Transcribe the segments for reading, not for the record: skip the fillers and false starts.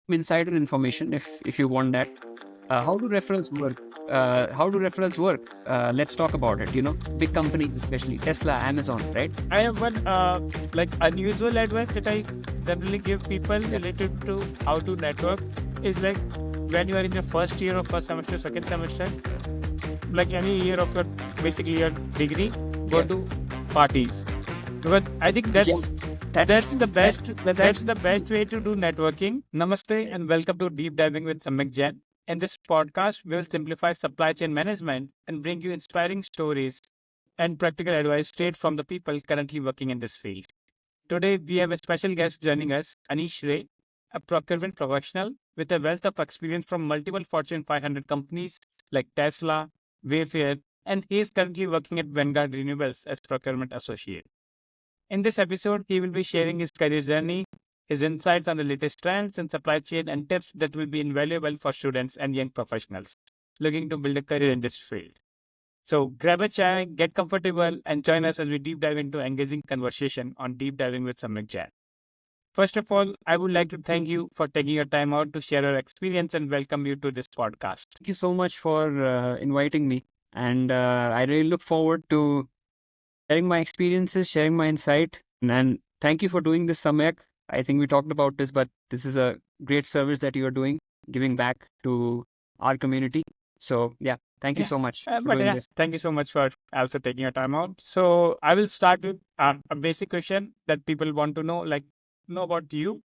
insider information if you want that. How do referrals work? Let's talk about it. Big companies, especially Tesla, Amazon, right? I have one like unusual advice that I generally give people Yeah. related to how to network is like when you are in your first year of first semester, second semester, like any year of your basically your degree, go Yeah. to parties. Because I think Yeah. That's that's true. the That's best that's that's the best way to do networking. Namaste and welcome to Deep Diving with Samyak Jain. In this podcast, we will simplify supply chain management and bring you inspiring stories and practical advice straight from the people currently working in this field. Today, we have a special guest joining us, Anish Ray, a procurement professional with a wealth of experience from multiple Fortune 500 companies like Tesla, Wayfair, and he is currently working at Vanguard Renewables as procurement associate. In this episode, he will be sharing his career journey, his insights on the latest trends in supply chain, and tips that will be invaluable for students and young professionals looking to build a career in this field. So grab a chai, get comfortable, and join us as we deep dive into engaging conversation on Deep Diving with Samyak Jain. First of all, I would like to thank you for taking your time out to share your experience and welcome you to this podcast. Thank you so much for inviting me, and I really look forward to sharing my experiences, sharing my insight, and thank you for doing this, Samyak. I think we talked about this, but this is a great service that you are doing, giving back to our community. So yeah, thank you Yeah. so much for But doing yeah, this. thank you so much for also taking your time out. So I will start with a basic question that people want to know about you.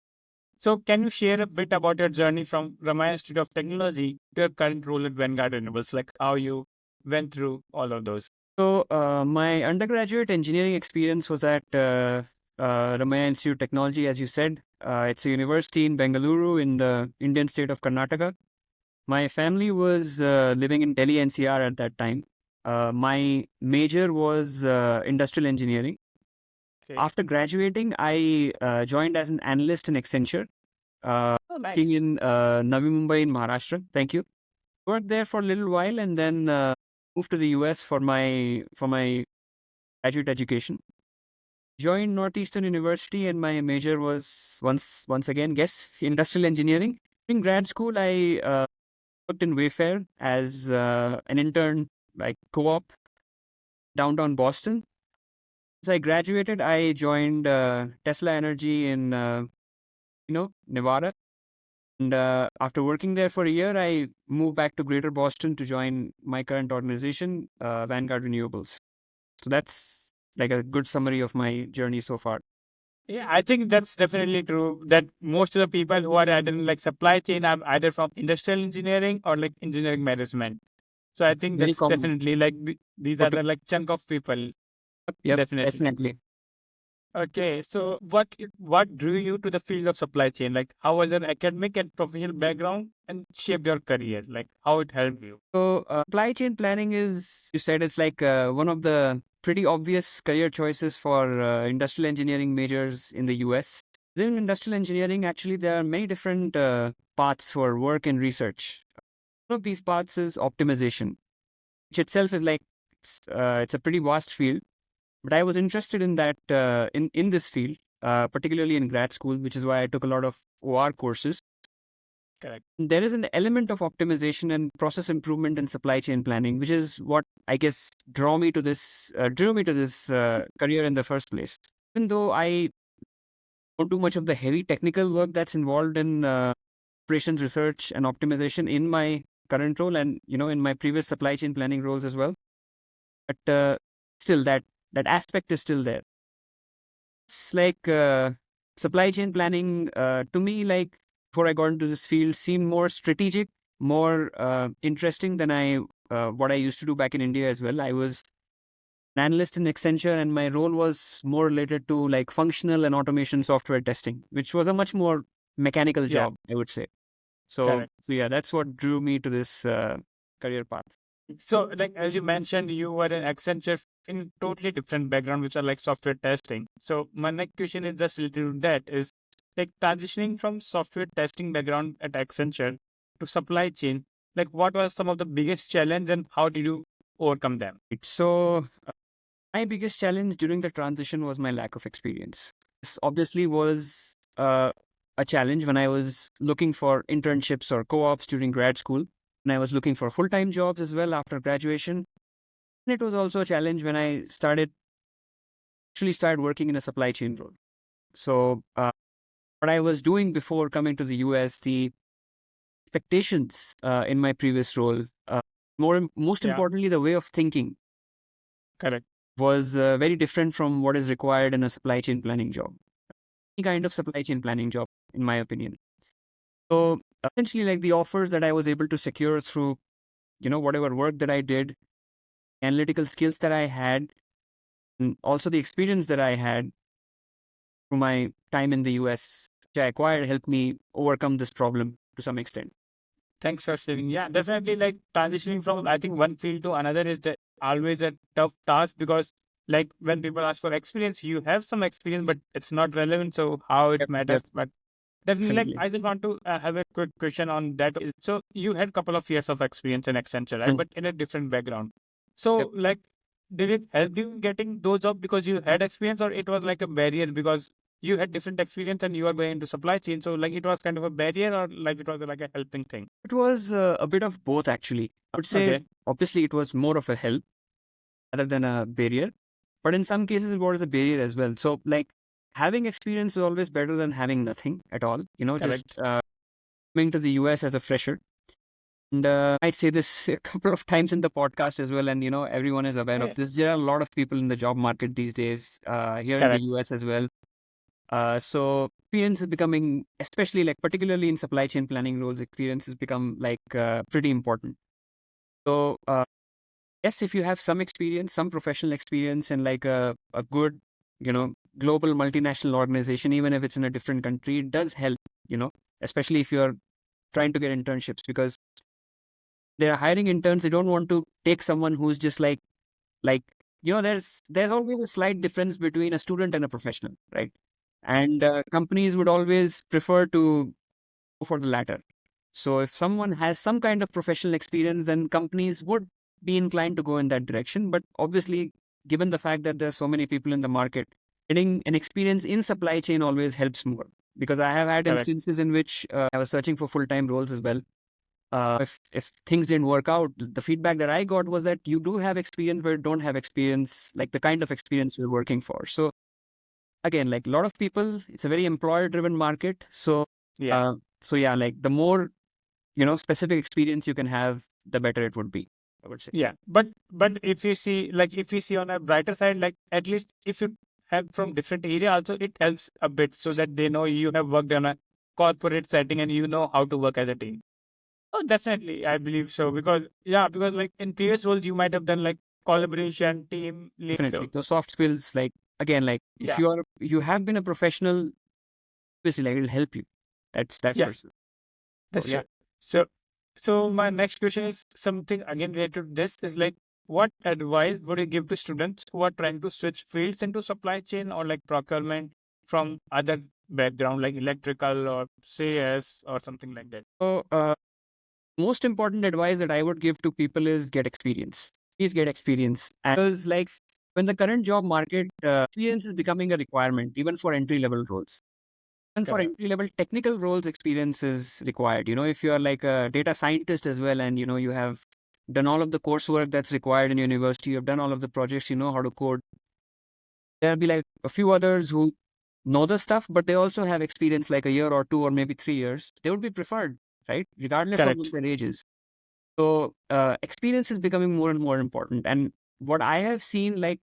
So can you share a bit about your journey from Ramaya Institute of Technology to your current role at Vanguard Renewables, like how you went through all of those? So my undergraduate engineering experience was at Ramaya Institute of Technology, as you said. It's a university in Bengaluru in the Indian state of Karnataka. My family was living in Delhi NCR at that time. My major was industrial engineering. Okay. After graduating, I joined as an analyst in Accenture, Oh, working nice. in Navi Mumbai in Maharashtra. Thank you. Worked there for a little while and then moved to the US for my graduate education. Joined Northeastern University and my major was once again, guess, industrial engineering. In grad school, I worked in Wayfair as an intern, like co-op downtown Boston. As I graduated, I joined Tesla Energy in Nevada. And after working there for a year, I moved back to Greater Boston to join my current organization, Vanguard Renewables. So that's like a good summary of my journey so far. Yeah, I think that's definitely true. That most of the people who are either in like supply chain are either from industrial engineering or like engineering management. So I think Very that's common. definitely like these are Photo- the like chunk of people. Yep, Definitely. definitely. Okay, so what drew you to the field of supply chain? Like, how was your academic and professional background and shaped your career? Like, how it helped you? So supply chain planning is, you said, it's like one of the pretty obvious career choices for industrial engineering majors in the US. Within industrial engineering, actually, there are many different paths for work and research. One of these paths is optimization, which itself is like it's a pretty vast field. But I was interested in that in this field, particularly in grad school, which is why I took a lot of OR courses. Correct. There is an element of optimization and process improvement in supply chain planning, which is what I guess drew me to this career in the first place. Even though I don't do much of the heavy technical work that's involved in operations research and optimization in my current role, and in my previous supply chain planning roles as well, but still that aspect is still there. It's like supply chain planning to me, like before I got into this field, seemed more strategic, more interesting than I what I used to do back in India as well. I was an analyst in Accenture, and my role was more related to like functional and automation software testing, which was a much more mechanical Yeah, job, I would say. So, correct. so yeah, that's what drew me to this career path. So, like as you mentioned, you were an Accenture in totally different background, which are like software testing. So, my next question is just related to that: is like transitioning from software testing background at Accenture to supply chain. Like, what was some of the biggest challenge, and how did you overcome them? So, my biggest challenge during the transition was my lack of experience. This obviously was a challenge when I was looking for internships or co-ops during grad school, and I was looking for full-time jobs as well after graduation. And it was also a challenge when I started working in a supply chain role. So what I was doing before coming to the US, the expectations in my previous role, most Yeah. importantly, the way of thinking Correct. was very different from what is required in a supply chain planning job. Any kind of supply chain planning job, in my opinion. So essentially, like the offers that I was able to secure through, whatever work that I did, analytical skills that I had, and also the experience that I had through my time in the US, which I acquired, helped me overcome this problem to some extent. Thanks for sharing. Yeah, definitely. Like transitioning from, I think, one field to another is always a tough task because, like, when people ask for experience, you have some experience, but it's not relevant. So how it Yep, matters, but definitely, like, definitely. I just want to have a quick question on that. So you had a couple of years of experience in Accenture, right? Mm. But in a different background. Yep. So, like, did it help you in getting those jobs because you had experience, or it was like a barrier because you had different experience and you are going into supply chain? So, like, it was kind of a barrier, or like it was like a helping thing? It was a bit of both, actually. I would say, Okay, obviously, it was more of a help rather than a barrier. But in some cases, it was a barrier as well. So, like, having experience is always better than having nothing at all. Just correct. coming to the US as a fresher. And I'd say this a couple of times in the podcast as well. And, everyone is aware of Eh, this. There are a lot of people in the job market these days, here in the correct. US as well. So experience is becoming, especially like particularly in supply chain planning roles, experience has become like pretty important. So yes, if you have some experience, some professional experience in like a good, global multinational organization, even if it's in a different country, it does help, especially if you're trying to get internships because they're hiring interns. They don't want to take someone who's just like, there's always a slight difference between a student and a professional, right? And companies would always prefer to go for the latter. So if someone has some kind of professional experience, then companies would be inclined to go in that direction. But obviously, given the fact that there's so many people in the market, getting an experience in supply chain always helps more. Because I have had Correct. instances in which I was searching for full-time roles as well. If things didn't work out, the feedback that I got was that you do have experience, but you don't have experience, like the kind of experience you're working for. So again, like a lot of people, it's a very employer-driven market. So Yeah. yeah, like the more specific experience you can have, the better it would be, I would say. Yeah. But if you see, like, if you see on a brighter side, like, at least if you have from different area, also it helps a bit so that they know you have worked on a corporate setting and you know how to work as a team. Oh, definitely, I believe so. Because, yeah, because like in previous roles you might have done like collaboration, team lead. Definitely. So Those soft skills, like again, like if yeah, you have been a professional, obviously like it'll help you. That's yeah, for sure. So that's yeah. true. So so my next question is something again related to this is like, what advice would you give to students who are trying to switch fields into supply chain or like procurement from other background like electrical or CS or something like that? So most important advice that I would give to people is get experience. Please get experience. And because like when the current job market, experience is becoming a requirement, even for entry level roles. And for Correct. entry level technical roles, experience is required. If you are like a data scientist as well, and you have done all of the coursework that's required in university, you've done all of the projects, you know how to code. There'll be like a few others who know the stuff, but they also have experience like a year or two or maybe 3 years. They would be preferred, right? Regardless of what Correct. their age is. So experience is becoming more and more important. And what I have seen, like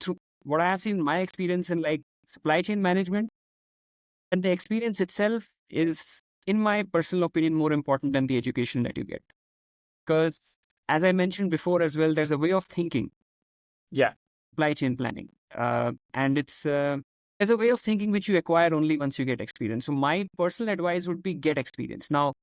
through what I have seen, my experience in like supply chain management, and the experience itself is, in my personal opinion, more important than the education that you get. Because as I mentioned before as well, there's a way of thinking, Yeah. supply chain planning, and there's a way of thinking which you acquire only once you get experience. So my personal advice would be get experience. Now,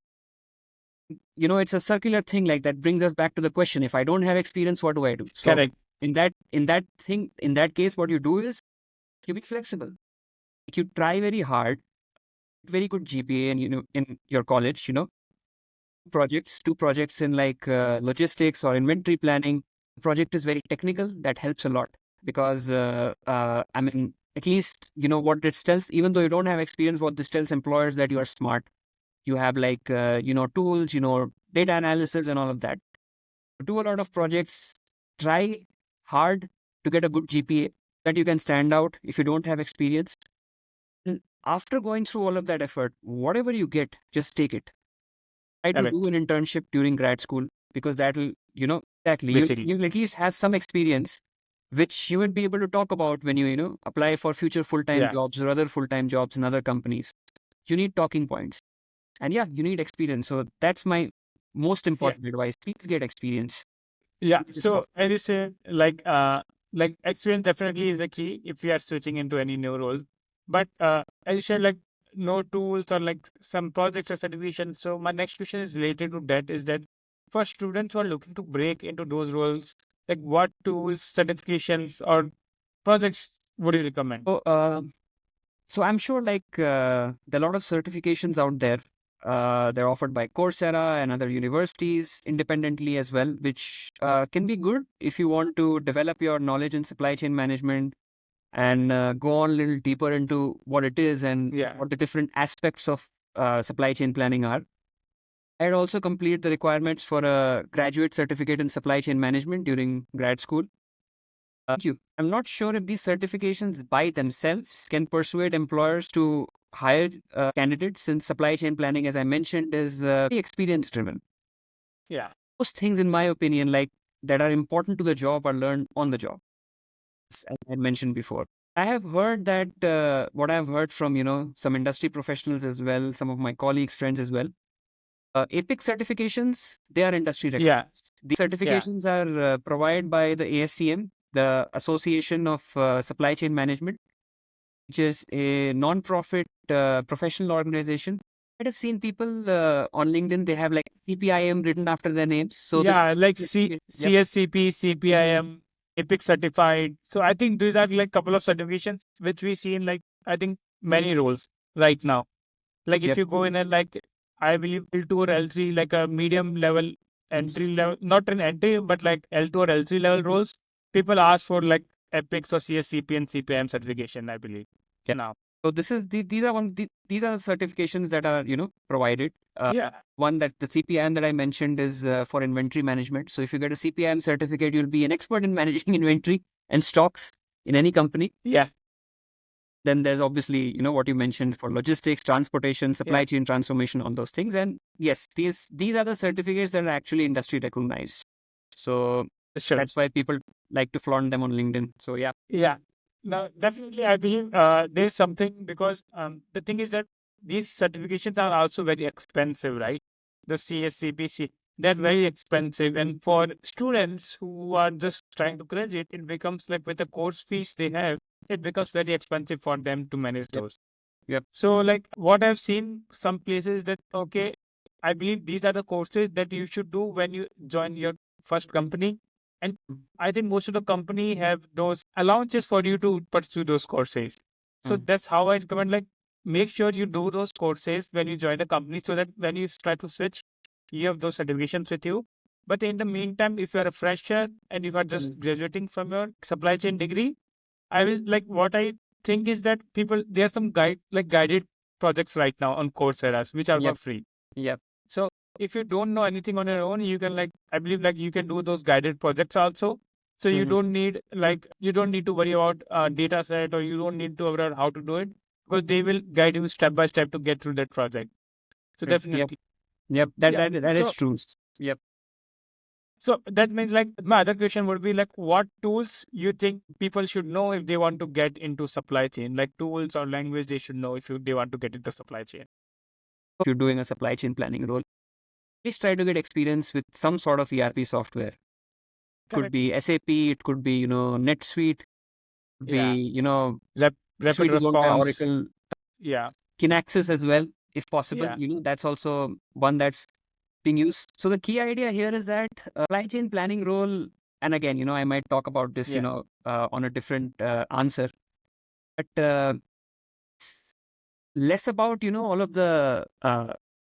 it's a circular thing like that brings us back to the question: if I don't have experience, what do I do? So Correct. in that case, what you do is you be flexible. Like you try very hard, very good GPA, and in your college, two projects in like logistics or inventory planning. Project is very technical. That helps a lot because I mean at least, what this tells, even though you don't have experience, what this tells employers that you are smart. You have like, tools, data analysis and all of that. Do a lot of projects, try hard to get a good GPA that you can stand out if you don't have experience. And after going through all of that effort, whatever you get, just take it. Try to do Correct. an internship during grad school, because that'll, exactly, Basically. you'll at least have some experience, which you would be able to talk about when you, apply for future full-time Yeah. jobs or other full-time jobs in other companies. You need talking points. And yeah, you need experience. So that's my most Yeah. important advice. Please get experience. Yeah. Just So talk. as you say, like experience definitely is the key if we are switching into any new role. But as you said, like no tools or like some projects or certification. So my next question is related to that. Is that for students who are looking to break into those roles, like what tools, certifications, or projects would you recommend? So I'm sure like there are a lot of certifications out there. They're offered by Coursera and other universities independently as well, which can be good if you want to develop your knowledge in supply chain management and go on a little deeper into what it is and Yeah. what the different aspects of supply chain planning are. I'd also complete the requirements for a graduate certificate in supply chain management during grad school. Thank you. I'm not sure if these certifications by themselves can persuade employers to hire candidates, since supply chain planning, as I mentioned, is very experience driven. Yeah. Most things, in my opinion, like that are important to the job are learned on the job, as I mentioned before. I have heard that what I've heard from, some industry professionals as well, some of my colleagues, friends as well. APIC certifications, they are industry Yeah. recognized. These Yeah. certifications are provided by the ASCM, the Association of Supply Chain Management, which is a non-profit professional organization. I have seen people on LinkedIn, they have like CPIM written after their names. So this, Yeah, like yep, CSCP, CPIM, EPIC certified. So I think these are like couple of certifications which we see in like I think many roles right now. Like if yep, you go in and like I believe L2 or L3, like a medium level entry level, not an entry, but like L2 or L3 level roles, people ask for like EPICs or CSCP and CPIM certification, I believe. yep. Now. So these are certifications that are provided. Yeah. One, that the CPIM that I mentioned is for inventory management. So if you get a CPIM certificate, you'll be an expert in managing inventory and stocks in any company. Yeah. Then there's obviously, what you mentioned for logistics, transportation, Yeah. supply chain transformation, all those things. And yes, these are the certificates that are actually industry recognized. So Sure. that's why people like to flaunt them on LinkedIn. So yeah. Yeah. Now, definitely, I believe there's something because the thing is that these certifications are also very expensive, right? The CSCPC, they're very expensive. And for students who are just trying to graduate, it becomes like with the course fees they have, it becomes very expensive for them to manage Yep. those. Yep. So, like what I've seen some places that, okay, I believe these are the courses that you should do when you join your first company. And I think most of the company have those allowances for you to pursue those courses. So Mm. that's how I recommend like make sure you do those courses when you join the company so that when you try to switch, you have those certifications with you. But in the meantime, if you are a fresher and if you are just graduating from your supply chain degree, I will like what I think is that people there are some guided projects right now on Coursera which are for Yep. free. Yep. So if you don't know anything on your own, you can like I believe like you can do those guided projects also. So you Mhm. don't need like you don't need to worry about data set or you don't need to worry about how to do it because they will guide you step by step to get through that project. So Yep. definitely, Yep. yeah. That is true. Yep. So that means like my other question would be like what tools you think people should know if they want to get into supply chain, like tools or language they should know if they want to get into supply chain. If you're doing a supply chain planning role, please try to get experience with some sort of ERP software. Could Correct. be SAP, it could be, NetSuite, could be, Yeah. Rapid NetSuite is owned by response. Oracle, Yeah. Kinaxis as well, if possible. Yeah. That's also one that's being used. So the key idea here is that supply chain planning role, and again, I might talk about this, Yeah. on a different answer, but it's less about, all of the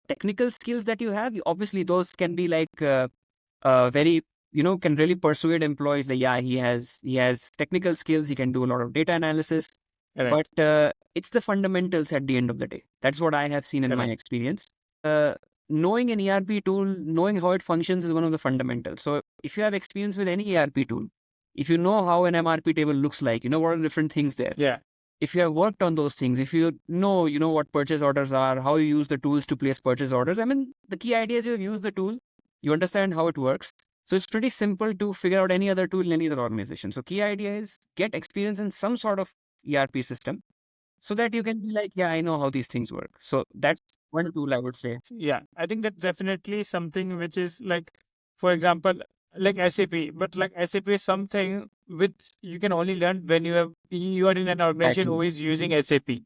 technical skills that you have. Obviously, those can be like very, can really persuade employees that, yeah, he has technical skills. He can do a lot of data analysis. Correct. But it's the fundamentals at the end of the day. That's what I have seen in my Correct. experience. Uh, Knowing an ERP tool, knowing how it functions is one of the fundamentals. So if you have experience with any ERP tool, if you know how an MRP table looks like, you know what are the different things there. Yeah. If you have worked on those things, if you know what purchase orders are, how you use the tools to place purchase orders. I mean, the key idea is you use the tool, you understand how it works. So it's pretty simple to figure out any other tool in any other organization. So key idea is get experience in some sort of ERP system so that you can be like, yeah, I know how these things work. So that's one tool I would say. Yeah, I think that's definitely something which is like, for example, like SAP, but like SAP is something which you can only learn when you are in an organization who Exactly. is using SAP.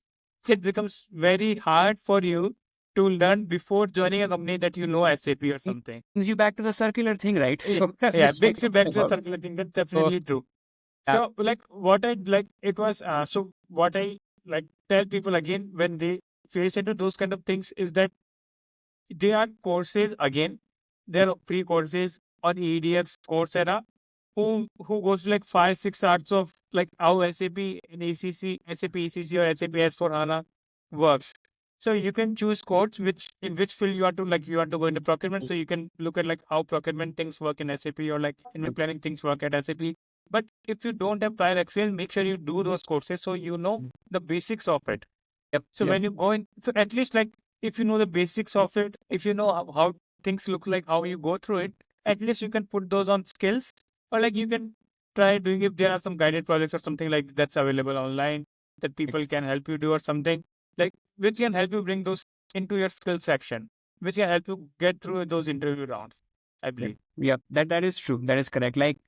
So it becomes very hard for you to learn before joining a company that you know SAP or It something. brings you back to the circular thing, right? So Yeah, that's what brings I'm you back talking to the about. circular thing. That's So definitely true. yeah, So like what I like it was so what I like tell people again when they face into those kind of things is that there are courses again. There are free courses on EDX Coursera who goes to like 5-6 hours of like how SAP and ECC, SAP ECC or SAP S4HANA works. So you can choose course which in which field you want to like you want to go into procurement. So you can look at like how procurement things work in SAP or like in planning things work at SAP. But if you don't have prior experience, make sure you do those courses so you know the basics of it. yep, So yep. when you go in, so at least like if you know the basics of it, if you know how things look like, how you go through it, at least you can put those on skills, or like you can try doing if there are some guided projects or something like that's available online that people can help you do or something like which can help you bring those into your skill section, which can help you get through those interview rounds. I Yep. believe. Yep. That is true. That is correct. Like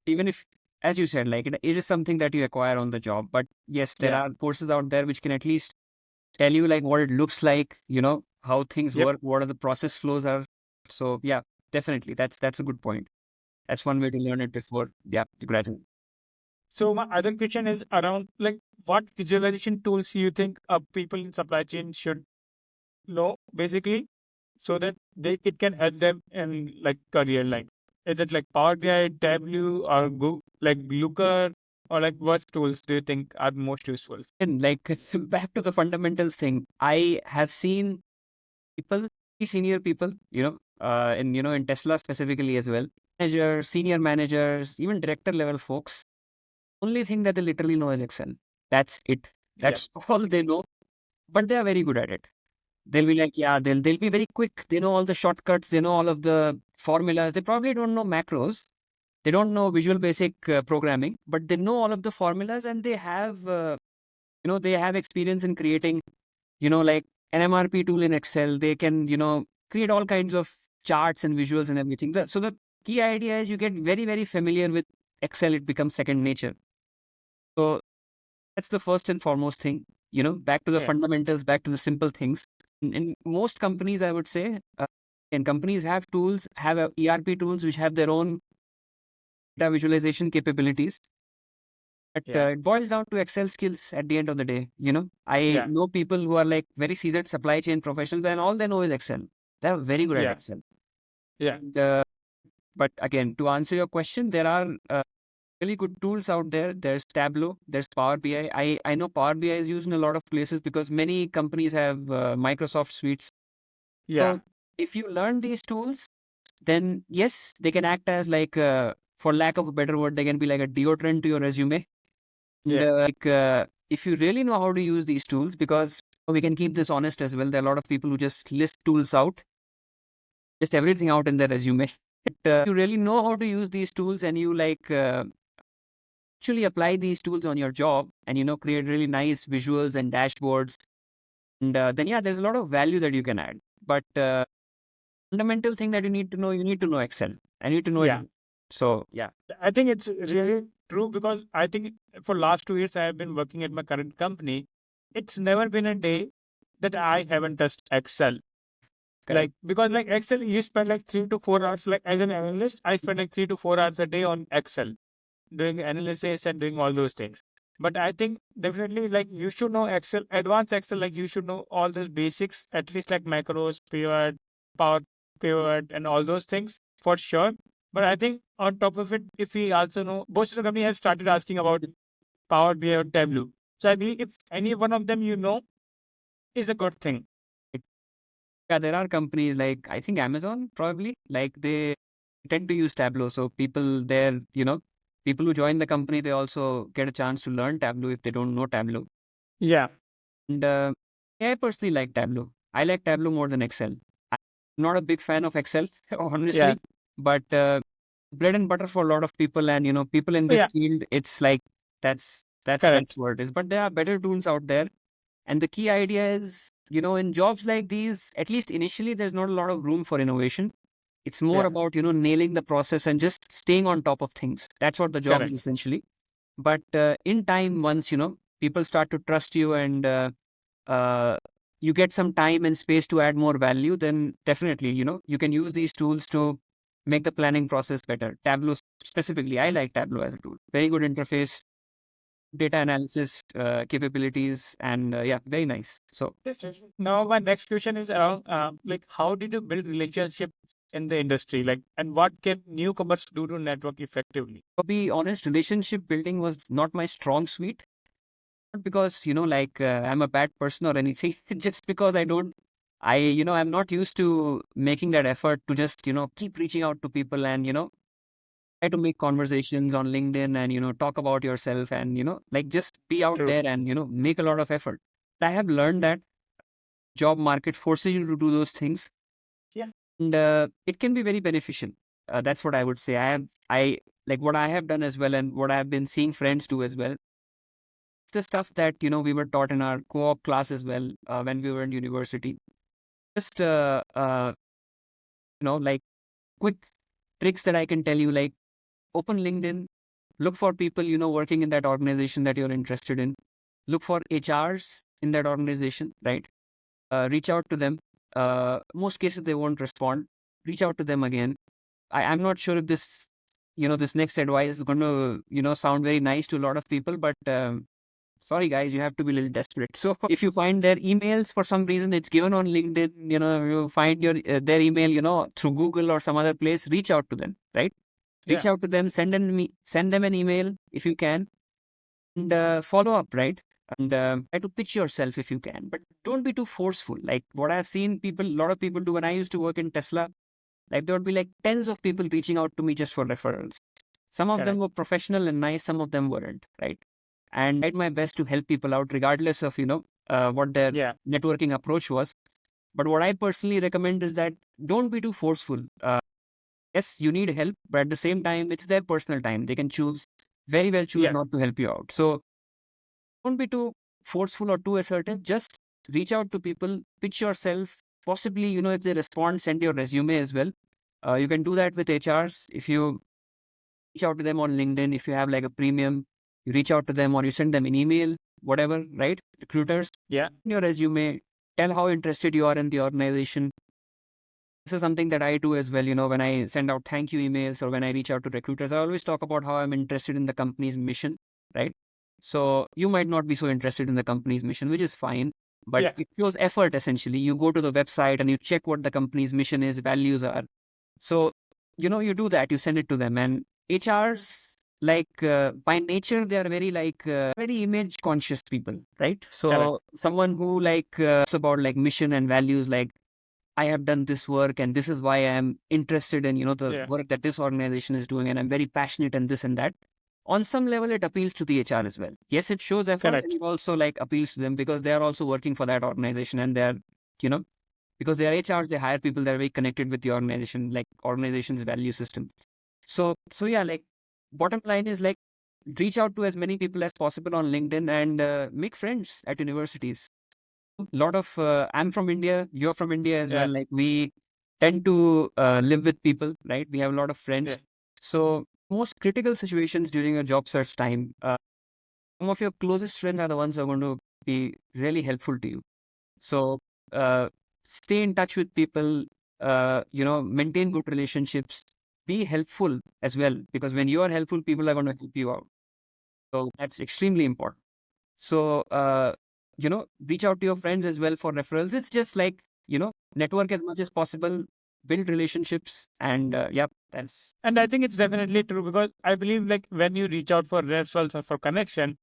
even if, as you said, like it is something that you acquire on the job. But yes, there Yeah. are courses out there which can at least tell you like what it looks like, you know, how things Yep. work, what are the process flows are. So yeah, definitely. That's a good point. That's one way to learn it before, yeah, you graduate. So my other question is around like what visualization tools you think people in supply chain should know basically so that it can help them in like career like is it like Power BI, Tableau or like Looker or like what tools do you think are most useful? And like back to the fundamentals thing, I have seen people, senior people, in Tesla specifically as well, managers, senior managers, even director level folks. Only thing that they literally know is Excel. That's it. Yeah. That's all they know. But they are very good at it. They'll be like, yeah, they'll be very quick. They know all the shortcuts. They know all of the formulas. They probably don't know macros. They don't know Visual Basic programming, but they know all of the formulas, and they have experience in creating, like an MRP tool in Excel. They can, create all kinds of charts and visuals and everything. So the key idea is you get very, very familiar with Excel. It becomes second nature. So that's the first and foremost thing, back to the Yeah. fundamentals, back to the simple things. In most companies, I would say, and companies have tools, have ERP tools which have their own data visualization capabilities. But Yeah. it boils down to Excel skills at the end of the day. I Yeah. know people who are like very seasoned supply chain professionals, and all they know is Excel. They're very good at Yeah. Excel. Yeah. And, but again, to answer your question, there are really good tools out there. There's Tableau, there's Power BI. I know Power BI is used in a lot of places because many companies have Microsoft suites. Yeah. So if you learn these tools, then yes, they can act as like, for lack of a better word, they can be like a deodorant to your resume. And Yeah. if you really know how to use these tools, because we can keep this honest as well, there are a lot of people who just list tools out, just everything out in their resume. But you really know how to use these tools, and you actually apply these tools on your job, and create really nice visuals and dashboards, and then yeah, there's a lot of value that you can add. But fundamental thing that you need to know Excel. I need to know it. Yeah. So yeah. I think it's really true because I think for last 2 years I have been working at my current company. It's never been a day that I haven't touched Excel. Correct. Like because like Excel, you spend like 3 to 4 hours. Like as an analyst, I spend like 3 to 4 hours a day on Excel, doing analysis and doing all those things. But I think definitely like you should know Excel, advanced Excel. Like you should know all those basics, at least like macros, pivot, power pivot, and all those things for sure. But I think on top of it, if we also know, most of the company have started asking about Power BI or Tableau. So I believe if any one of them is a good thing. Yeah, there are companies like I think Amazon probably like they tend to use Tableau. So people there, people who join the company, they also get a chance to learn Tableau if they don't know Tableau. Yeah, And I personally like Tableau. I like Tableau more than Excel. I'm not a big fan of Excel, yeah, honestly, but bread and butter for a lot of people. And people in this yeah, field, it's like that's correct. what it is. But there are better tools out there. And the key idea is, in jobs like these, at least initially, there's not a lot of room for innovation. It's more Yeah, about, nailing the process and just staying on top of things. That's what the job is correct. essentially. But in time, once, people start to trust you and uh, you get some time and space to add more value, then definitely, you can use these tools to make the planning process better. Tableau specifically, I like Tableau as a tool. Very good interface, data analysis capabilities, and yeah, very nice. So, Now my next question is around like how did you build relationship in the industry? Like, and what can newcomers do to network effectively? to be honest, relationship building was not my strong suite. Not because, I'm a bad person or anything, just because I'm not used to making that effort to just, keep reaching out to people and, try to make conversations on LinkedIn and, talk about yourself and, like just be out True. there and, make a lot of effort. I have learned that job market forces you to do those things. Yeah. And it can be very beneficial. That's what I would say. I like what I have done as well and what I have been seeing friends do as well. It's the stuff that, we were taught in our co-op class as well when we were in university. Just, like quick tricks that I can tell you, like open LinkedIn, look for people, working in that organization that you're interested in. Look for HRs in that organization, right? Reach out to them. Most cases, they won't respond. Reach out to them again. I'm not sure if this next advice is going to, sound very nice to a lot of people, but sorry guys, you have to be a little desperate. So if you find their emails for some reason, it's given on LinkedIn, you find their email, through Google or some other place, reach out to them, right? Yeah. Reach out to them, send them an email if you can, and follow up, right? And try to pitch yourself if you can, but don't be too forceful. Like what I've seen a lot of people do when I used to work in Tesla, like there would be like tens of people reaching out to me just for referrals. Some of them Correct. were professional and nice, some of them weren't, right? And I tried my best to help people out, regardless of what their Yeah. networking approach was. But what I personally recommend is that don't be too forceful. Yes, you need help, but at the same time, it's their personal time. They can very well choose Yeah. not to help you out. So don't be too forceful or too assertive. Just reach out to people, pitch yourself. Possibly, if they respond, send your resume as well. You can do that with HRs. If you reach out to them on LinkedIn, if you have like a premium, you reach out to them or you send them an email, whatever, right? Recruiters, Yeah. your resume, tell how interested you are in the organization. This is something that I do as well. When I send out thank you emails or when I reach out to recruiters, I always talk about how I'm interested in the company's mission, right? So you might not be so interested in the company's mission, which is fine, but Yeah. it shows effort essentially. You go to the website and you check what the company's mission is, values are. So, you do that, you send it to them. And HRs, like by nature, they are very very image conscious people, right? Correct. So someone who talks about like mission and values, like I have done this work and this is why I am interested in, the Yeah. work that this organization is doing and I'm very passionate and this and that. On some level, it appeals to the HR as well. Yes, it shows effort and Correct. it also like appeals to them because they are also working for that organization and they're, you know, because they are HRs, they hire people that are very connected with the organization, like organization's value system. So yeah, like bottom line is like reach out to as many people as possible on LinkedIn and make friends at universities. Lot of I'm from India, you're from India as well. Yeah. Like we tend to live with people, right? We have a lot of Yeah. friends. So most critical situations during your job search time, some of your closest friends are the ones who are going to be really helpful to you. So uh, stay in touch with people, maintain good relationships, be helpful as well, because when you are helpful, people are going to help you out. So that's extremely important. So, reach out to your friends as well for referrals. It's just like, network as much as possible, build relationships, and yeah, that's And I think it's definitely true because I believe like when you reach out for referrals or for connection,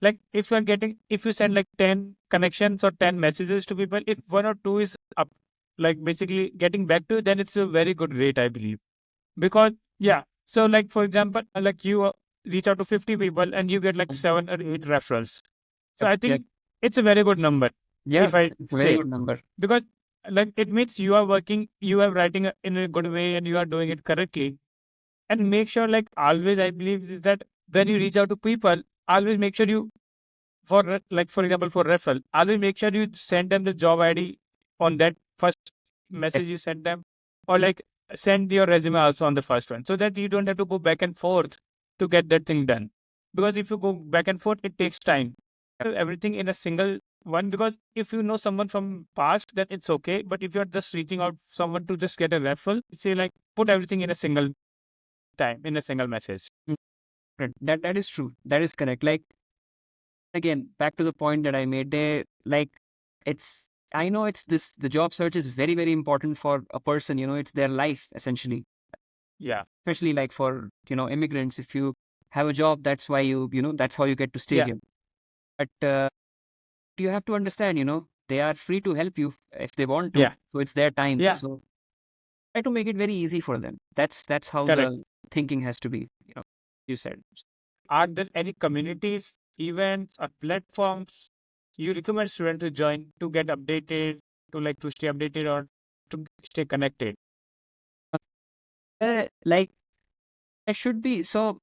Like if you send like 10 connections or 10 messages to people, if one or two is up, like basically getting back to you, then it's a very good rate, I believe. Because yeah, so like for example, like you reach out to 50 people and you get like 7 or 8 referrals. So Yep, I yep. think it's a very good number, Yeah, if I it's a very say, good number. because like it means you are working, you are writing in a good way and you are doing it correctly. And make sure, like always, I believe is that when you reach out to people, always make sure you, like for example for referral, always make sure you send them the job ID on that first Yes. message you send them, or like send your resume also on the first one, so that you don't have to go back and forth to get that thing done. Because if you go back and forth, it takes time. Everything in a single one, because if you know someone from past, then it's okay. But if you're just reaching out someone to just get a referral, say like put everything in a single time, in a single message. Right. That is true. That is correct. Like again, back to the point that I made, they like it's I know it's this the job search is very, very important for a person, it's their life essentially. Yeah. Especially like for, immigrants, if you have a job, that's why that's how you get to stay Yeah. here. But you have to understand, they are free to help you if they want to. Yeah. So it's their time. Yeah. So try to make it very easy for them. That's how Correct. the thinking has to be, you said. Are there any communities, events, or platforms you recommend students to join to get updated, to stay updated or to stay connected? Like there should be. So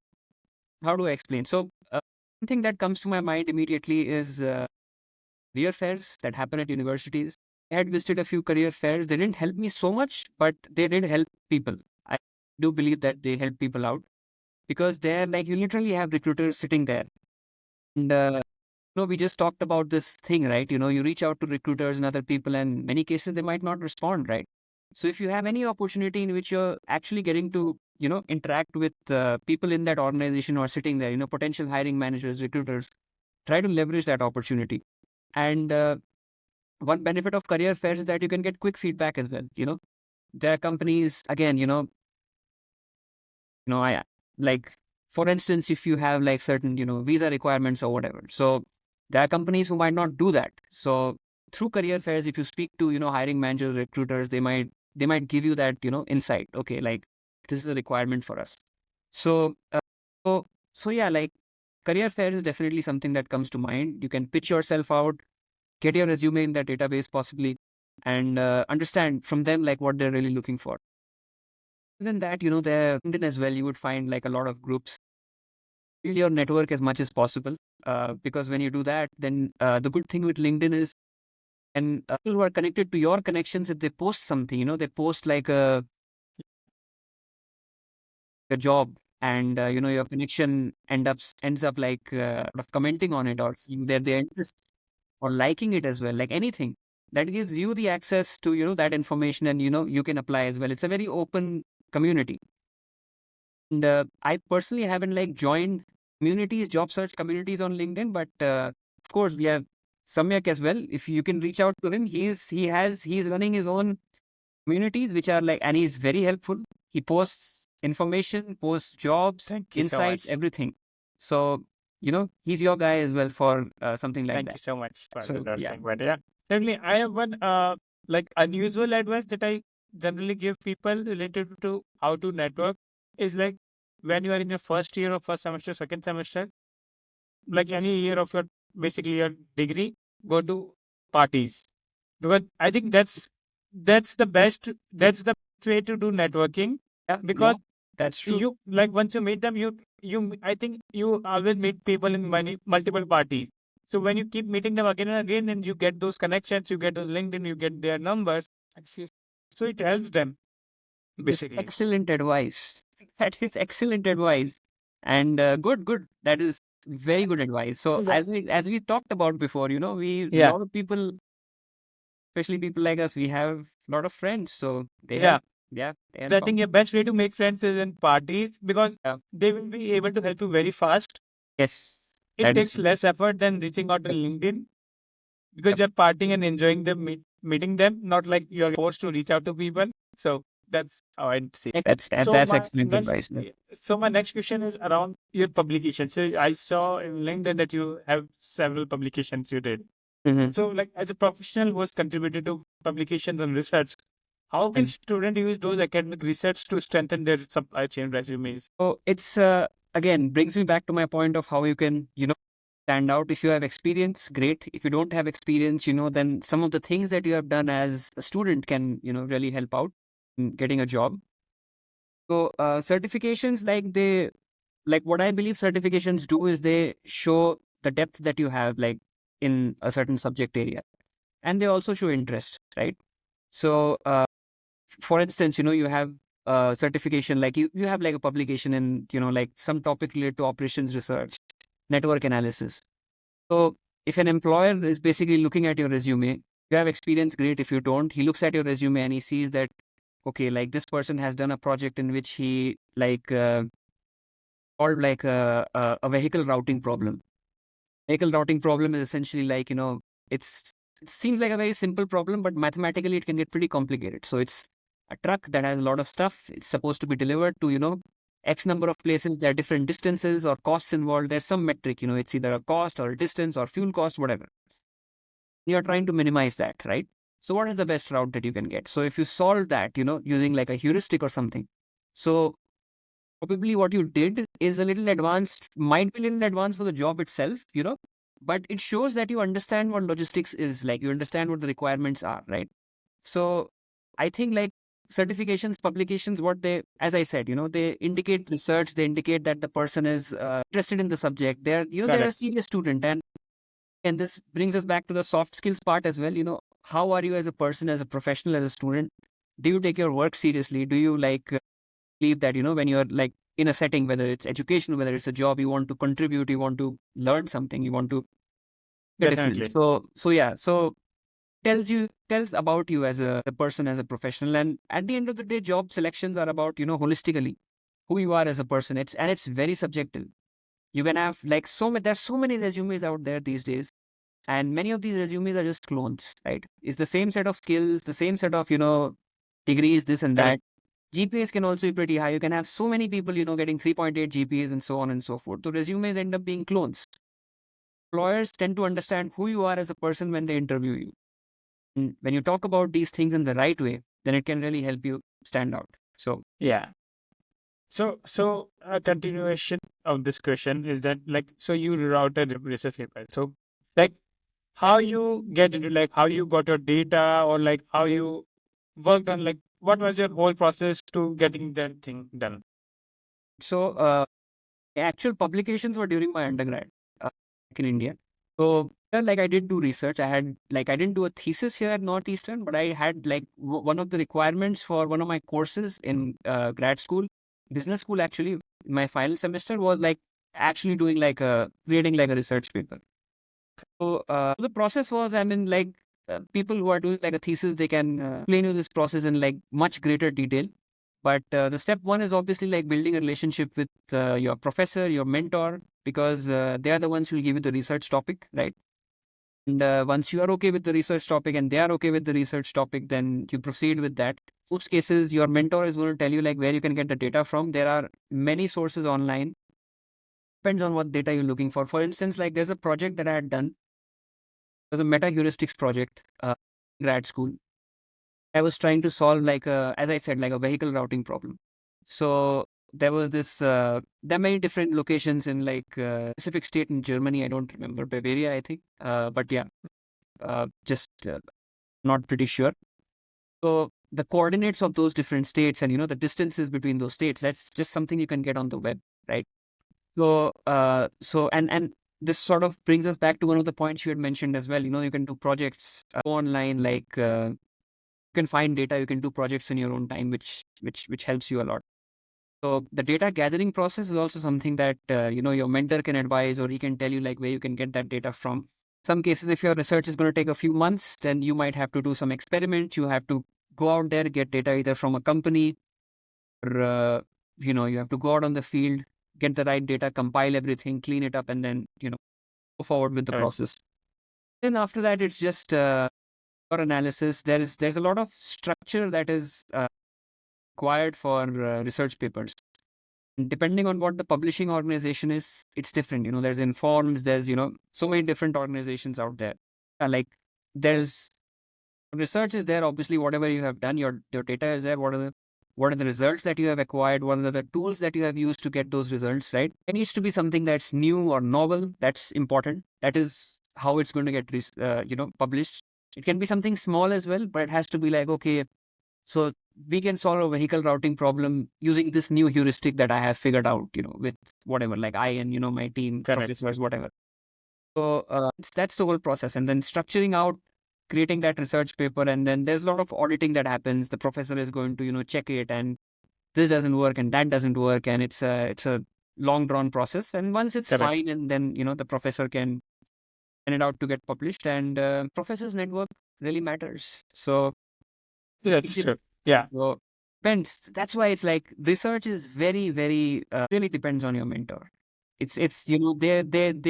how do I explain? So one thing that comes to my mind immediately is career fairs that happen at universities. I had visited a few career fairs. They didn't help me so much, but they did help people. I do believe that they help people out because they're like you literally have recruiters sitting there. And we just talked about this thing, right? You reach out to recruiters and other people, and many cases they might not respond, right? So if you have any opportunity in which you're actually getting to, interact with people in that organization or sitting there, potential hiring managers, recruiters, try to leverage that opportunity. And one benefit of career fairs is that you can get quick feedback as well. There are companies again, I like, for instance, if you have like certain, visa requirements or whatever. So there are companies who might not do that. So through career fairs, if you speak to, hiring managers, recruiters, they might give you that, insight. Okay, like this is a requirement for us. So, so yeah, like career fair is definitely something that comes to mind. You can pitch yourself out, get your resume in that database possibly, and understand from them like what they're really looking for. Than that, there LinkedIn as well, you would find like a lot of groups. Build your network as much as possible, because when you do that, then the good thing with LinkedIn is, and people who are connected to your connections, if they post something, they post like a job, and your connection ends up like sort of commenting on it or seeing their interest or liking it as well, like anything that gives you the access to that information, and you can apply as well. It's a very open community. And I personally haven't like joined communities, job search communities on LinkedIn, but of course we have Samyak as well. If you can reach out to him, he's running his own communities, which are like, and he's very helpful. He posts information, posts jobs, Thank you so insights, much. everything. So he's your guy as well for something like Thank you that. so much for So yeah. endorsing. But yeah, definitely, I have one like unusual advice that I generally give people related to how to network is like when you are in your first year of first semester, second semester, like any year of your basically your degree, go to parties, because I think that's the best way to do networking. Yeah, Because that's true. you, like once you meet them, I think you always meet people in many multiple parties. So when you keep meeting them again and again, and you get those connections, you get those LinkedIn, you get their numbers. Excuse. So it helps them basically. Excellent advice. That is excellent advice. And good. That is very good advice. So Yeah. as we talked about before, we Yeah. lot of people, especially people like us, we have a lot of friends. So they Yeah. help. Yeah. They So I help out. think a best way to make friends is in parties, because Yeah. they will be able to help you very fast. Yes. It That is takes true. less effort than reaching out on LinkedIn, because Yep. you're partying and enjoying them, meeting them, not like you're forced to reach out to people. So That's how I'd say. That's excellent advice. So my next question is around your publication. So I saw in LinkedIn that you have several publications you did. Mhm. So like as a professional who has contributed to publications and research, how can students use those academic research to strengthen their supply chain resumes? So it's again brings me back to my point of how you can stand out. If you have experience, great. If you don't have experience, then some of the things that you have done as a student can really help out in getting a job. So certifications, like what I believe certifications do is they show the depth that you have like in a certain subject area, and they also show interest, right? So for instance, you have a certification, like you have like a publication in like some topic related to operations research, network analysis. So if an employer is basically looking at your resume, you have experience, great. If you don't, he looks at your resume and he sees that, okay, like this person has done a project in which he solved like a vehicle routing problem. Vehicle routing problem is essentially like, it seems like a very simple problem, but mathematically it can get pretty complicated. So it's a truck that has a lot of stuff. It's supposed to be delivered to, X number of places. There are different distances or costs involved. There's some metric, it's either a cost or a distance or fuel cost, whatever. You're trying to minimize that, right? So what is the best route that you can get? So if you solve that, using like a heuristic or something, so probably what you did is a little advanced, might be a little advanced for the job itself, but it shows that you understand what logistics is like, you understand what the requirements are, right? So I think like certifications, publications, what they, as I said, they indicate research, they indicate that the person is interested in the subject. They're a serious student. And this brings us back to the soft skills part as well. How are you as a person, as a professional, as a student? Do you take your work seriously? Do you believe that, when you're like in a setting, whether it's education, whether it's a job, you want to contribute, you want to learn something, you want to get a difference. So yeah, so tells about you as a person, as a professional. And at the end of the day, job selections are about, holistically who you are as a person. It's very subjective. You can have like there's so many resumes out there these days. And many of these resumes are just clones, right? It's the same set of skills, the same set of, degrees, this and that. GPAs can also be pretty high. You can have so many people, getting 3.8 GPAs and so on and so forth. So resumes end up being clones. Employers tend to understand who you are as a person when they interview you. And when you talk about these things in the right way, then it can really help you stand out. So yeah. So a continuation of this question is that like, so you wrote a research paper. So like how you get into like how you got your data or like how you worked on like what was your whole process to getting that thing done? So actual publications were during my undergrad back in India. So like I did do research. I didn't do a thesis here at Northeastern, but I had like one of the requirements for one of my courses in grad school, business school actually, my final semester was like actually doing like creating like a research paper. So the process was, I mean, like people who are doing like a thesis, they can explain you this process in like much greater detail. But the step one is obviously like building a relationship with your professor, your mentor, because they are the ones who will give you the research topic, right? And once you are okay with the research topic and they are okay with the research topic, then you proceed with that. Most cases, your mentor is going to tell you like where you can get the data from. There are many sources online. Depends on what data you're looking for. For instance, like there's a project that I had done. It was a meta heuristics project, grad school. I was trying to solve like as I said, like a vehicle routing problem. So there was this, there are many different locations in like specific state in Germany. I don't remember, Bavaria, I think. But yeah, just not pretty sure. So the coordinates of those different states and, the distances between those states, that's just something you can get on the web, right? So, and this sort of brings us back to one of the points you had mentioned as well. You can do projects online, like you can find data, you can do projects in your own time, which helps you a lot. So the data gathering process is also something that your mentor can advise, or he can tell you like where you can get that data from. Some cases, if your research is going to take a few months, then you might have to do some experiments. You have to go out there, get data either from a company, or you have to go out on the field, get the right data, compile everything, clean it up, and then go forward with the process. Then after that, it's just your analysis. There's a lot of structure that is required for research papers. And depending on what the publishing organization is, it's different. There's Informs, there's, so many different organizations out there. Like there's research is there, obviously, whatever you have done, your data is there. What are the results that you have acquired? What are the tools that you have used to get those results, right? It needs to be something that's new or novel. That's important. That is how it's going to get, published. It can be something small as well, but it has to be like, okay, so we can solve a vehicle routing problem using this new heuristic that I have figured out, with whatever, like I and, my team, Correct. professors, whatever. So that's the whole process. And then structuring out, creating that research paper, and then there's a lot of auditing that happens. The professor is going to, check it, and this doesn't work and that doesn't work, and it's a long drawn process. And once it's Correct. fine, and then the professor can send it out to get published, and professors' network really matters. So That's true. Yeah. so depends. That's why it's like research is very, very really depends on your mentor. It's they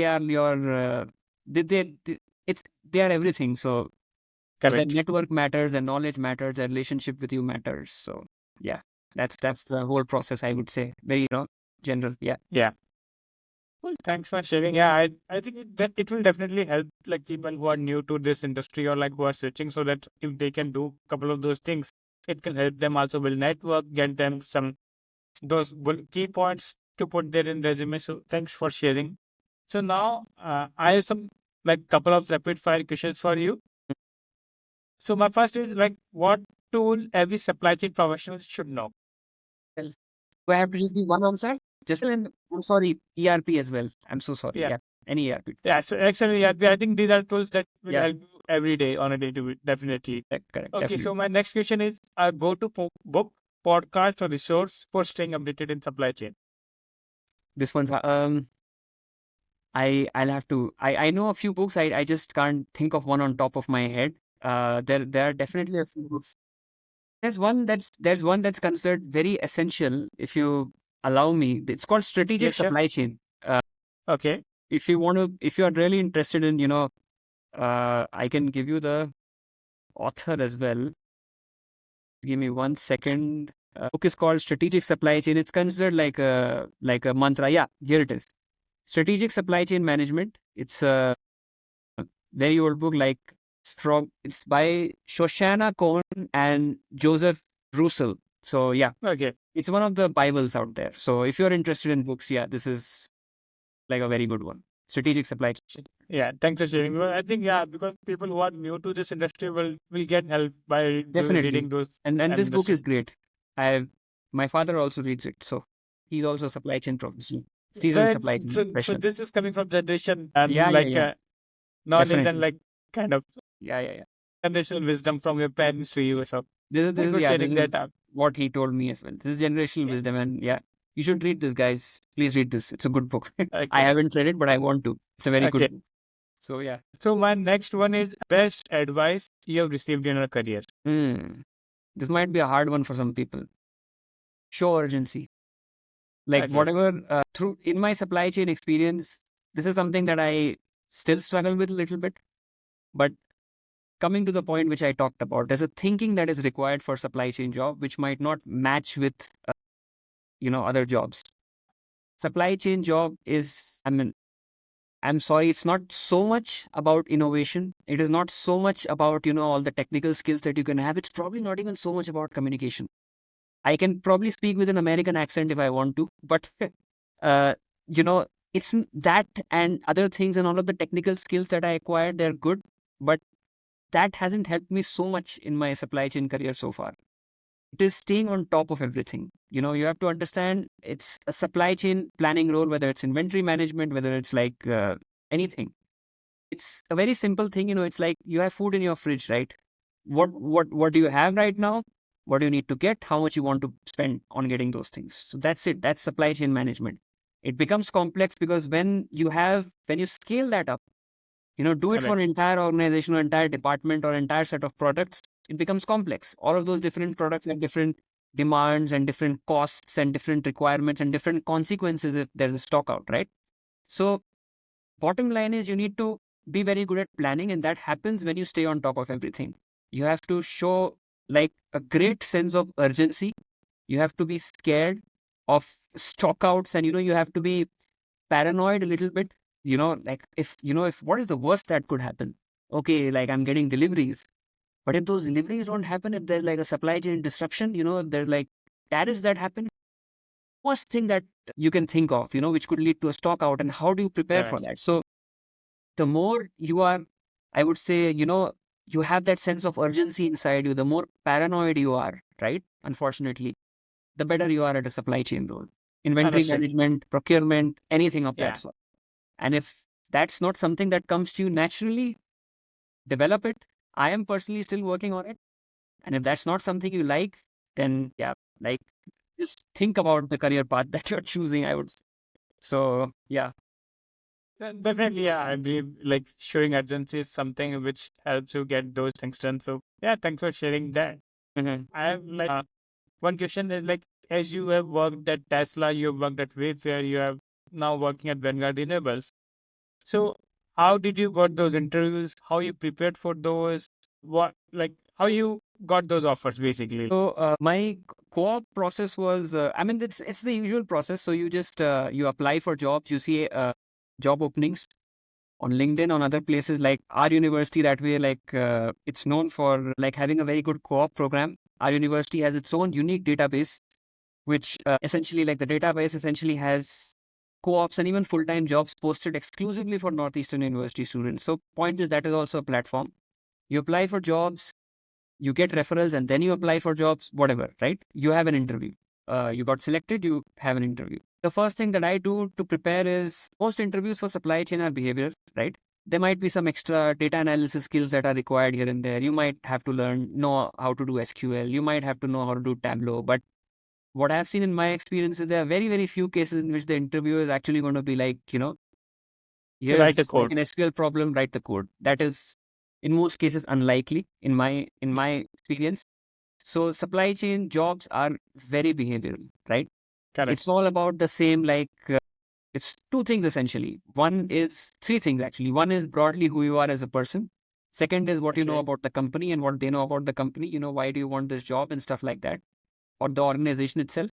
are your they are everything. So the Correct. network matters, and knowledge matters, and relationship with you matters. So yeah, that's the whole process, I would say. Very general. Yeah. Yeah. Well, thanks for sharing. Yeah, I think it will definitely help like people who are new to this industry or like who are switching, so that if they can do a couple of those things, it can help them also build network, get them some those key points to put there in resume. So thanks for sharing. So now I have some like couple of rapid fire questions for you. So my first is like, what tool every supply chain professional should know? Do I have to just give one answer? I'm sorry, ERP as well. I'm so sorry. Yeah. Yeah. Any ERP. Yeah, so excellent. Yeah, I think these are tools that will Yeah. help you every day on a day to day, definitely. Correct. Okay, Definitely. so my next question is go to book, podcast, or resource for staying updated in supply chain. This one's I'll have to. I know a few books. I just can't think of one on top of my head. There are definitely a few books. There's one that's considered very essential. If you allow me, it's called Strategic Yes, sure. Supply Chain. Okay. If you are really interested in, I can give you the author as well. Give me 1 second. Book is called Strategic Supply Chain. It's considered like a mantra. Yeah, here it is. Strategic Supply Chain Management. It's a very old book. Like it's by Shoshana Cohen and Joseph Russell. So yeah, Okay. it's one of the Bibles out there. So if you're interested in books, yeah, this is like a very good one. Strategic Supply Chain. Yeah, thanks for sharing. Well, I think because people who are new to this industry will get help by Definitely. reading those. And this book is great. My father also reads it, so he's also supply chain professional, seasoned supply chain So professional. this is coming from generation and Yeah. knowledge Definitely. and like kind of Yeah. generational wisdom from your parents to you. So This thanks for sharing is that. what he told me as well. This is generational wisdom, and yeah, you should read this, guys. Please read this. It's a good book. Okay. I haven't read it, but I want to. It's a very Okay. good book. So yeah. So my next one is best advice you have received in your career. This might be a hard one for some people. Show urgency. Like Okay. whatever through in my supply chain experience, this is something that I still struggle with a little bit. But coming to the point which I talked about, there's a thinking that is required for supply chain job, which might not match with other jobs. Supply chain job is, I'm sorry, it's not so much about innovation. It is not so much about, all the technical skills that you can have. It's probably not even so much about communication. I can probably speak with an American accent if I want to, but, it's that and other things and all of the technical skills that I acquired, they're good, but that hasn't helped me so much in my supply chain career so far. It is staying on top of everything. You have to understand it's a supply chain planning role, whether it's inventory management, whether it's like anything. It's a very simple thing. It's like you have food in your fridge, right? What do you have right now? What do you need to get? How much you want to spend on getting those things? So that's it. That's supply chain management. It becomes complex because when you scale that up, do it for an entire organization or entire department or entire set of products, it becomes complex. All of those different products have different demands and different costs and different requirements and different consequences if there's a stock out, right? So bottom line is you need to be very good at planning, and that happens when you stay on top of everything. You have to show like a great sense of urgency. You have to be scared of stockouts, and you have to be paranoid a little bit. Like if what is the worst that could happen? Okay, like I'm getting deliveries, but if those deliveries don't happen, if there's like a supply chain disruption, if there's like tariffs that happen, worst thing that you can think of, which could lead to a stock out, and how do you prepare for Correct. that? So the more you are, I would say, you have that sense of urgency inside you, the more paranoid you are, right? Unfortunately, the better you are at a supply chain role, inventory Understood. management, procurement, anything of that Yeah. sort. And if that's not something that comes to you naturally, develop it. I am personally still working on it. And if that's not something you like, then yeah, like just think about the career path that you're choosing, I would say. So yeah. Definitely, yeah. I believe like showing urgency is something which helps you get those things done. So yeah, thanks for sharing that. Mhm. I have like one question is like, as you have worked at Tesla, you have worked at Wayfair, you have now working at Vanguard Renewables. So how did you got those interviews? How you prepared for those? What like how you got those offers basically? So my co-op process was, I mean, it's the usual process. So you just you apply for jobs, you see job openings on LinkedIn, on other places like our university. That way, like it's known for like having a very good co-op program. Our university has its own unique database, which essentially, like the database essentially has co-ops and even full-time jobs posted exclusively for Northeastern University students. So point is, that is also a platform. You apply for jobs, you get referrals, and then you apply for jobs, whatever, right? You have an interview. You got selected, you have an interview. The first thing that I do to prepare is, most interviews for supply chain are behavioral, right? There might be some extra data analysis skills that are required here and there. You might have to know how to do SQL. You might have to know how to do Tableau. But what I've seen in my experience is there are very, very few cases in which the interviewer is actually going to be like, Write a here's like code. an SQL problem, write the code. That is in most cases unlikely in my experience. So supply chain jobs are very behavioral, right? Correct. It's all about the same, like it's two things essentially. Three things actually. One is broadly who you are as a person. Second is what you know Okay. about the company and what they know about the company. Why do you want this job and stuff like that, or the organization itself.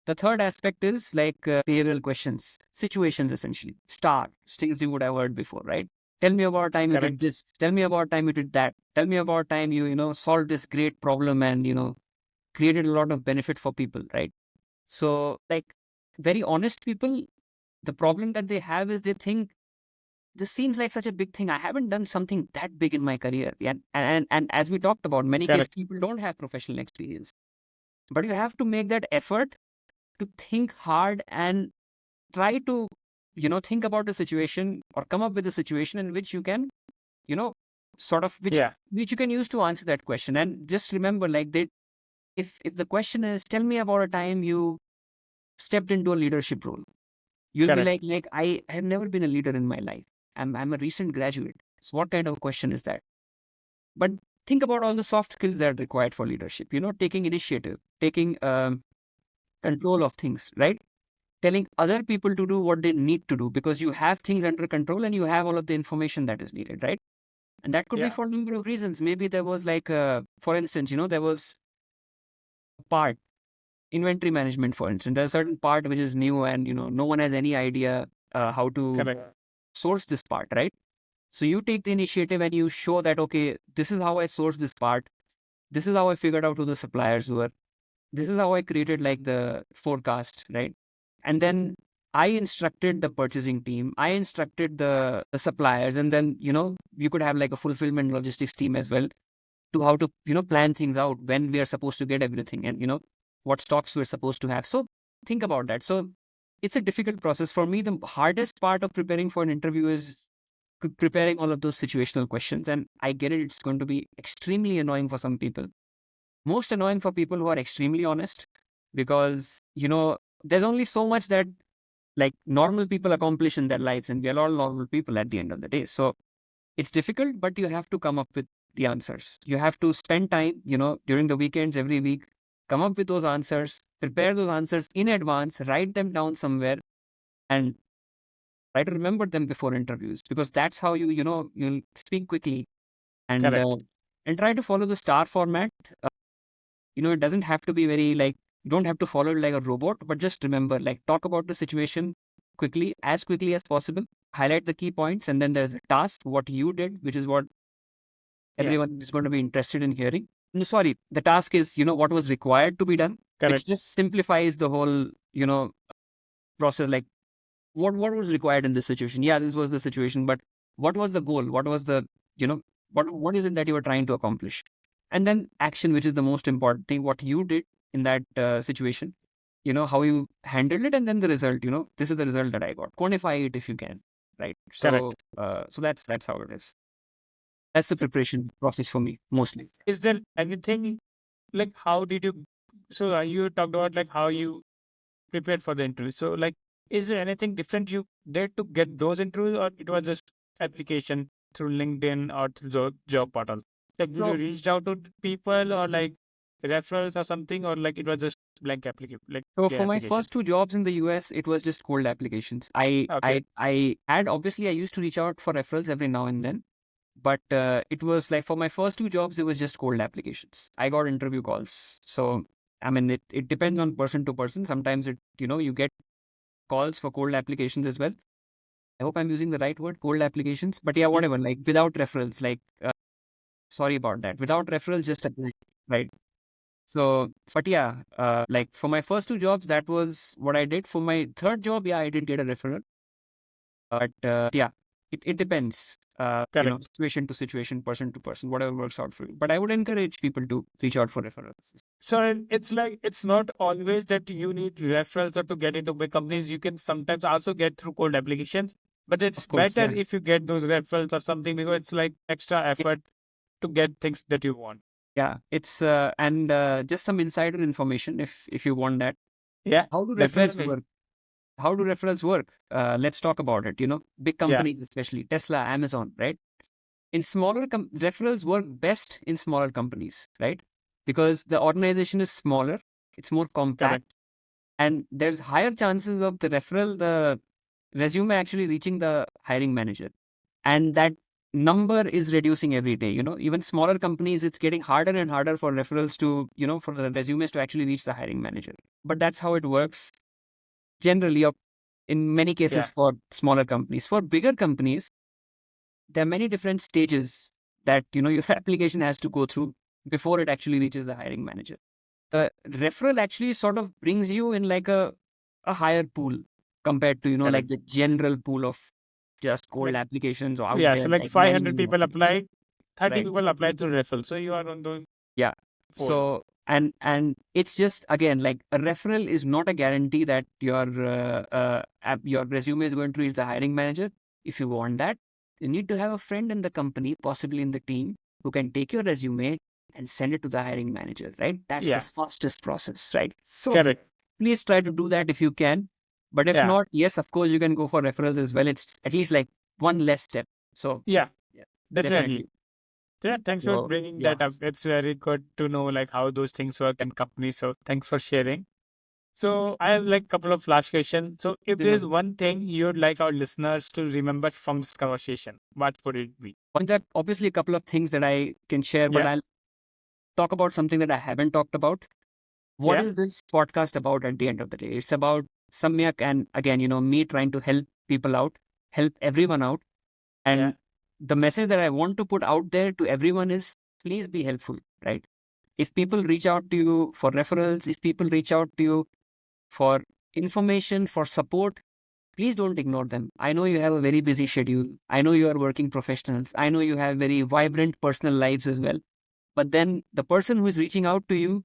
The third aspect is like behavioral questions, situations essentially. Things you would have heard before, right? Tell me about time you did Correct. this. Tell me about time you did that. Tell me about time you solved this great problem and created a lot of benefit for people, right? So like very honest people, the problem that they have is they think this seems like such a big thing. I haven't done something that big in my career. Yeah. And as we talked about, many cases Correct. people don't have professional experience. But you have to make that effort to think hard and try to think about the situation or come up with a situation in which you can you know sort of Yeah. which you can use to answer that question. And just remember, like, they if the question is, tell me about a time you stepped into a leadership role, you'll be Correct. like, I have never been a leader in my life. I'm a recent graduate. So what kind of question is that? But think about all the soft skills that are required for leadership, taking initiative, taking control of things, right? Telling other people to do what they need to do because you have things under control and you have all of the information that is needed, right? And that could be Yeah. for a number of reasons. Maybe there was like, for instance, there was a part, inventory management, for instance. There's a certain part which is new and, no one has any idea how to Correct. source this part, right? So you take the initiative and you show that, okay, this is how I sourced this part. This is how I figured out who the suppliers were. This is how I created like the forecast, right? And then I instructed the purchasing team. I instructed the suppliers, and then you could have like a fulfillment logistics team as well to how to plan things out when we are supposed to get everything and what stocks we're supposed to have. So think about that. So it's a difficult process for me. The hardest part of preparing for an interview is preparing all of those situational questions, and I get it. It's going to be extremely annoying for some people, most annoying for people who are extremely honest, because there's only so much that like normal people accomplish in their lives, and we're all normal people at the end of the day. So it's difficult, but you have to come up with the answers. You have to spend time during the weekends every week, come up with those answers, prepare those answers in advance, write them down somewhere, and try to remember them before interviews, because that's how you'll speak quickly. and uh, Correct. and try to follow the star format. It doesn't have to be very like You don't have to follow it like a robot, but just remember, like, talk about the situation quickly, as quickly as possible, highlight the key points, and then there's a task, what you did, which is what Yeah. everyone is going to be interested in hearing. No, sorry, the task is, what was required to be done, which Correct. just simplifies the whole, process. Like, what was required in this situation? Yeah, this was the situation, but what was the goal? What was the, what is it that you were trying to accomplish? And then action, which is the most important thing, what you did in that situation, how you handled it, and then the result, this is the result that I got. Quantify it if you can, right? So, so that's how it is. That's the preparation process for me, mostly. Is there anything like how did you? So you talked about like how you prepared for the interview. So like, is there anything different you did to get those interviews, or it was just application through LinkedIn or through job portal? Like, did you So, reach out to people or like referrals or something, or like it was just blank application? Like, so yeah, for my application. first 2 jobs in the US, it was just cold applications. Okay. I had, obviously, I used to reach out for referrals every now and then, but it was like for my first 2 jobs, it was just cold applications. I got interview calls. So, I mean, it depends on person to person. Sometimes you get calls for cold applications as well. I hope I'm using the right word, cold applications. But yeah, whatever, like without referrals, like, sorry about that. Without referrals, just apply, right? So, but yeah, like for my first 2 jobs, that was what I did. For my third job, yeah, I did get a referral. But yeah, it depends, Correct. situation to situation, person to person, whatever works out for you. But I would encourage people to reach out for referrals. So it's like it's not always that you need referrals or to get into big companies. You can sometimes also get through cold applications, but it's Of course, better yeah. if you get those referrals or something because it's like extra effort to get things that you want. Yeah, it's and just some insider information if you want that. Yeah, How do referrals definitely. work? How do referrals work? Let's talk about it. Big Yeah, companies, especially Tesla, Amazon, right? In smaller referrals work best in smaller companies, right? Because the organization is smaller, it's more compact, correct. and there's higher chances of the resume actually reaching the hiring manager. And that number is reducing every day. Even smaller companies, it's getting harder and harder for referrals to, for the resumes to actually reach the hiring manager. But that's how it works generally, or in many cases Yeah, for smaller companies. For bigger companies, there are many different stages that your application has to go through before it actually reaches the hiring manager. The referral actually sort of brings you in like a higher pool compared to like correct. the general pool of just cold Like, applications or out yeah, there, so like like many 500 many people applications. applied, 30 Right. people applied to referral. So you are on the Yeah. poll. So, and it's just, again, like a referral is not a guarantee that your resume is going to reach the hiring manager. If you want that, you need to have a friend in the company, possibly in the team, who can take your resume and send it to the hiring manager, right? That's the Yeah, fastest process, right? So correct. please try to do that if you can. But if Yeah, not, yes, of course, you can go for referrals as well. It's at least like one less step. So yeah, yeah, definitely. definitely. Yeah, thanks for So bringing yeah, that up. It's very good to know like how those things work in companies. So thanks for sharing. So I have like a couple of last questions. So if you know, there's one thing you'd like our listeners to remember from this conversation, what would it be? on that, obviously, a couple of things that I can share, but Yeah, I'll talk about something that I haven't talked about. What yeah, is this podcast about at the end of the day? It's about Samyak, and again, me trying to help people out, help everyone out. yeah, And the message that I want to put out there to everyone is, please be helpful, right? If people reach out to you for referrals, if people reach out to you for information, for support, please don't ignore them. I know you have a very busy schedule. I know you are working professionals. I know you have very vibrant personal lives as well. But then the person who is reaching out to you,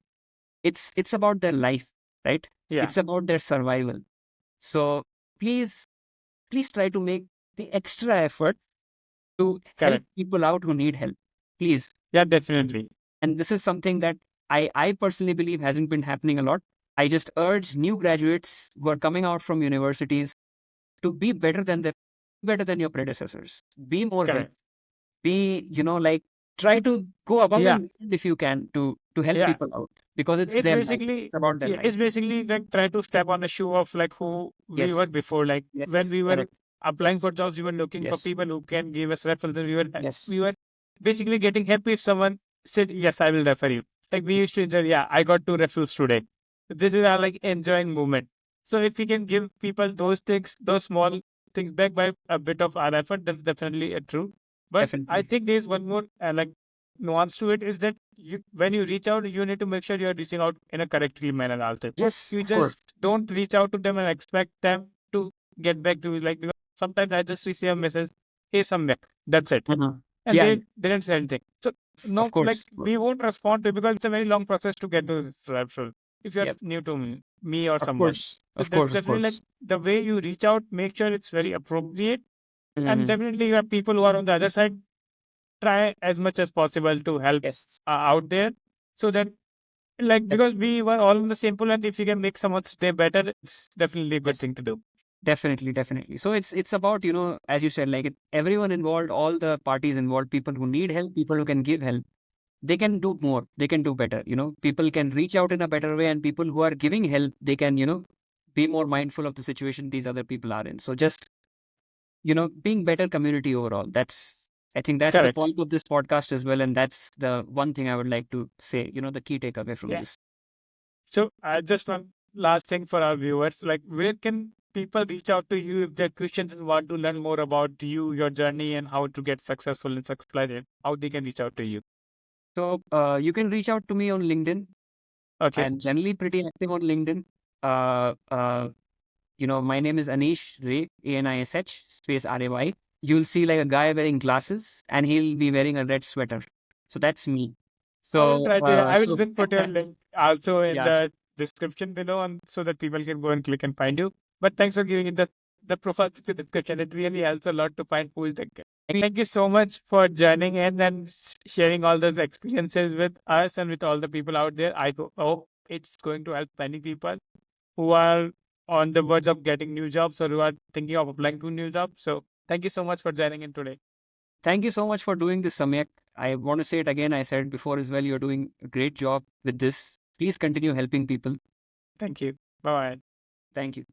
it's about their life, right? yeah, It's about their survival. So please, please try to make the extra effort to help correct. people out who need help. Please. Yeah, definitely. And this is something that I personally believe hasn't been happening a lot. I just urge new graduates who are coming out from universities to be better than your predecessors. Be more help. Correct. Be, like, try to go above Yeah, and beyond if you can to help yeah. people out, because it's It's their life. basically It's about their yeah, life. it's basically like try to step on the shoe of like who we were Yes. before. Like when Yes. we were Correct. applying for jobs, we were looking for Yes. people who can give us referrals. Yes. We were basically getting happy if someone said, "Yes, I will refer you." Like we used to enjoy, yeah, I got 2 referrals today. This is our like enjoying moment. So if we can give people those things, those small things back by a bit of our effort, that's definitely true. But I Definitely. think there's one more like nuance to it is that when you reach out, you need to make sure you're reaching out in a correctly manner also. Yes, You of course. just don't reach out to them and expect them to get back to you. Like because sometimes I just receive a message, hey Samyak, that's it. Mhm. And Yeah, they didn't say anything. So of no, like course. we won't respond to it because it's a very long process to get to this referral. If you're Yep. new to me or Of someone. course. So Of that's course. Of definitely like course. the way you reach out, make sure it's very appropriate. And Mhm. definitely you have people who are on the other side, try as much as possible to help Yes. out there so that like Def- because we were all in the same pool and if you can make someone's day better, it's definitely a good Yes. thing to do. Definitely, definitely. So it's about, as you said, like everyone involved, all the parties involved, people who need help, people who can give help, they can do more, they can do better. People can reach out in a better way, and people who are giving help, they can, be more mindful of the situation these other people are in. So just, being better community overall. I think that's the Correct. point of this podcast as well. And that's the one thing I would like to say, the key takeaway from Yeah. this. So just one last thing for our viewers, like where can people reach out to you if they have questions and want to learn more about you, your journey, and how to get successful in supply chain? How they can reach out to you? So you can reach out to me on LinkedIn. Okay. I'm generally pretty active on LinkedIn. Uh, uh, my name is Anish Ray, Anish space Ray. You'll see like a guy wearing glasses, and he'll be wearing a red sweater. So that's me. I will So, try to. I will just put your link also in yeah, the description below, and so that people can go and click and find you. But thanks for giving it the profile picture description. It really helps a lot to find who is the guy. Thank you so much for joining in and sharing all those experiences with us and with all the people out there. I hope it's going to help many people who are on the verge of getting new jobs or who are thinking of applying to new jobs. So thank you so much for joining in today. thank you so much for doing this, Samyak. I want to say it again. I said it before as well. You're doing a great job with this. Please continue helping people. Thank you. Bye bye. Thank you.